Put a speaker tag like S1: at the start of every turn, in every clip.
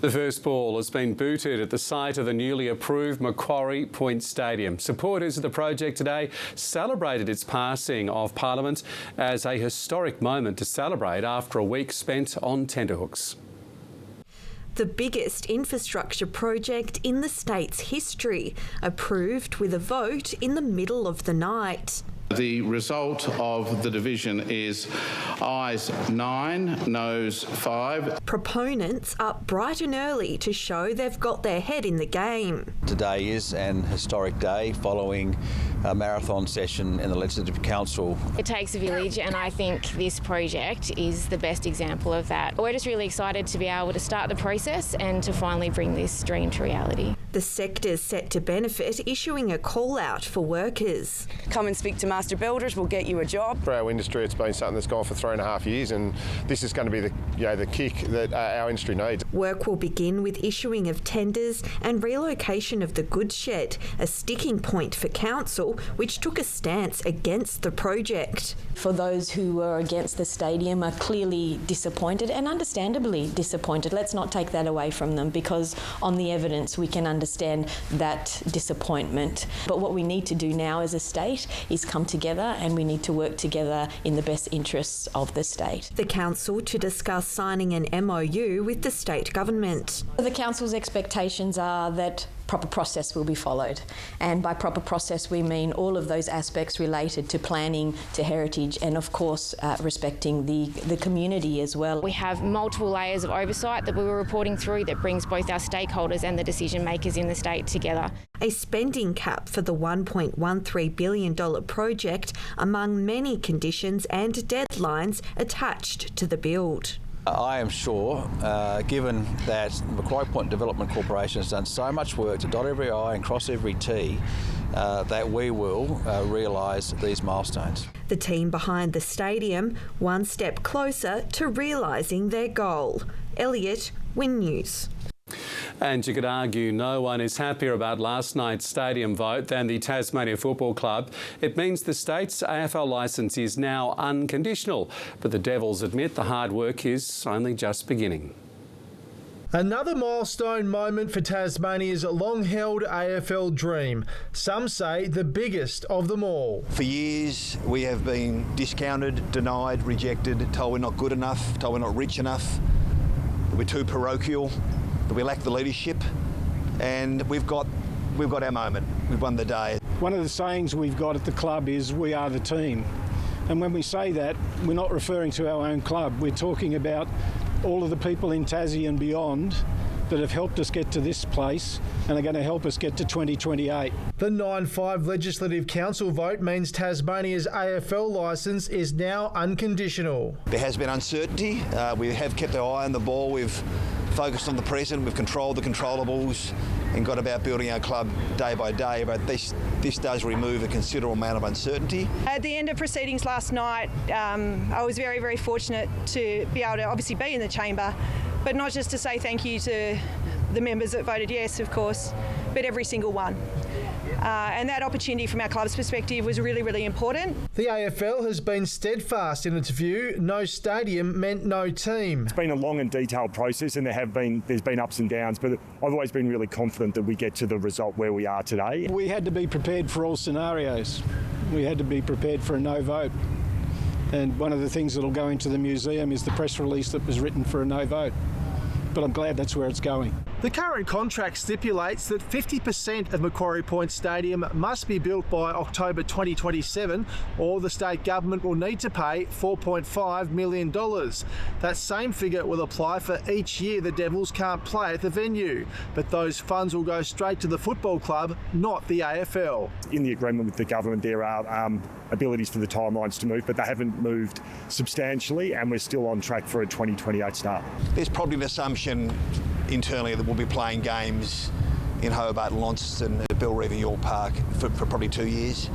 S1: The first ball has been booted at the site of the newly approved Macquarie Point Stadium. Supporters of the project today celebrated its passing of Parliament as a historic moment to celebrate after a week spent on tenterhooks.
S2: The biggest infrastructure project in the state's history, approved with a vote in the middle of the night.
S3: The result of the division is ayes 9, noes 5.
S2: Proponents up bright and early to show they've got their head in the game.
S4: Today is an historic day following a marathon session in the Legislative Council.
S5: It takes a village, and I think this project is the best example of that. We're just really excited to be able to start the process and to finally bring this dream to reality.
S2: The sector's set to benefit, issuing a call out for workers.
S6: Come and speak to master builders, we'll get you a job.
S7: For our industry, it's been something that's gone for 3.5 years, and this is going to be the kick that our industry needs.
S2: Work will begin with issuing of tenders and relocation of the goods shed, a sticking point for council, which took a stance against the project.
S8: For those who were against the stadium are clearly disappointed, and understandably disappointed. Let's not take that away from them, because on the evidence we can understand that disappointment. But what we need to do now as a state is come together, and we need to work together in the best interests of the state.
S2: The council to discuss signing an MOU with the state government.
S8: The council's expectations are that proper process will be followed, and by proper process we mean all of those aspects related to planning, to heritage, and of course respecting the community as well.
S5: We have multiple layers of oversight that we were reporting through that brings both our stakeholders and the decision makers in the state together.
S2: A spending cap for the $1.13 billion project, among many conditions and deadlines attached to the build.
S4: I am sure, given that Macquarie Point Development Corporation has done so much work to dot every I and cross every T, that we will realise these milestones.
S2: The team behind the stadium, one step closer to realising their goal. Elliot, Win News.
S1: And you could argue no one is happier about last night's stadium vote than the Tasmania Football Club. It means the state's AFL licence is now unconditional, but the Devils admit the hard work is only just beginning.
S9: Another milestone moment for Tasmania's long-held AFL dream. Some say the biggest of them all.
S10: For years we have been discounted, denied, rejected, told we're not good enough, told we're not rich enough, that we're too parochial, that we lack the leadership, and we've got our moment. We've won the day.
S11: One of the sayings we've got at the club is we are the team. And when we say that, we're not referring to our own club. We're talking about all of the people in Tassie and beyond that have helped us get to this place and are going to help us get to 2028.
S9: The 9-5 Legislative Council vote means Tasmania's AFL licence is now unconditional.
S10: There has been uncertainty. We have kept our eye on the ball. We've focused on the present. We've controlled the controllables and got about building our club day by day. But this does remove a considerable amount of uncertainty.
S6: At the end of proceedings last night, I was very, very fortunate to be able to obviously be in the chamber, but not just to say thank you to the members that voted yes, of course, but every single one. And that opportunity from our club's perspective was really, really important.
S9: The AFL has been steadfast in its view. No stadium meant no team.
S12: It's been a long and detailed process, and there's been ups and downs, but I've always been really confident that we get to the result where we are today.
S11: We had to be prepared for all scenarios. We had to be prepared for a no vote. And one of the things that will go into the museum is the press release that was written for a no vote. But I'm glad that's where it's going.
S9: The current contract stipulates that 50% of Macquarie Point Stadium must be built by October 2027, or the state government will need to pay $4.5 million. That same figure will apply for each year the Devils can't play at the venue, but those funds will go straight to the football club, not the AFL.
S12: In the agreement with the government, there are abilities for the timelines to move, but they haven't moved substantially, and we're still on track for a 2028 start.
S10: There's probably an assumption internally that we'll be playing games in Hobart, Launceston, at Bellerive, York Park for probably 2 years.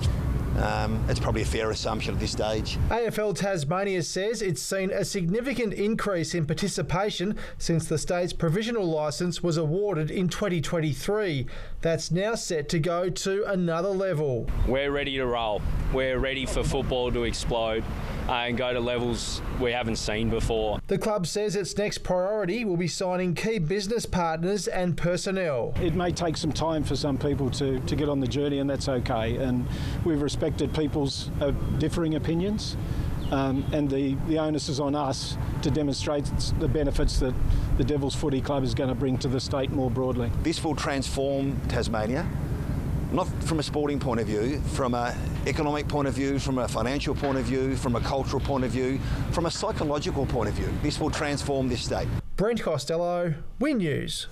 S10: It's probably a fair assumption at this stage.
S9: AFL Tasmania says it's seen a significant increase in participation since the state's provisional licence was awarded in 2023. That's now set to go to another level.
S13: We're ready to roll. We're ready for football to explode. and go to levels we haven't seen before.
S9: The club says its next priority will be signing key business partners and personnel.
S11: It may take some time for some people to get on the journey, and that's okay. And we've respected people's differing opinions. And the onus is on us to demonstrate the benefits that the Devils Footy Club is going to bring to the state more broadly.
S10: This will transform Tasmania, not from a sporting point of view, from an economic point of view, from a financial point of view, from a cultural point of view, from a psychological point of view. This will transform this state.
S9: Brent Costello, Win News.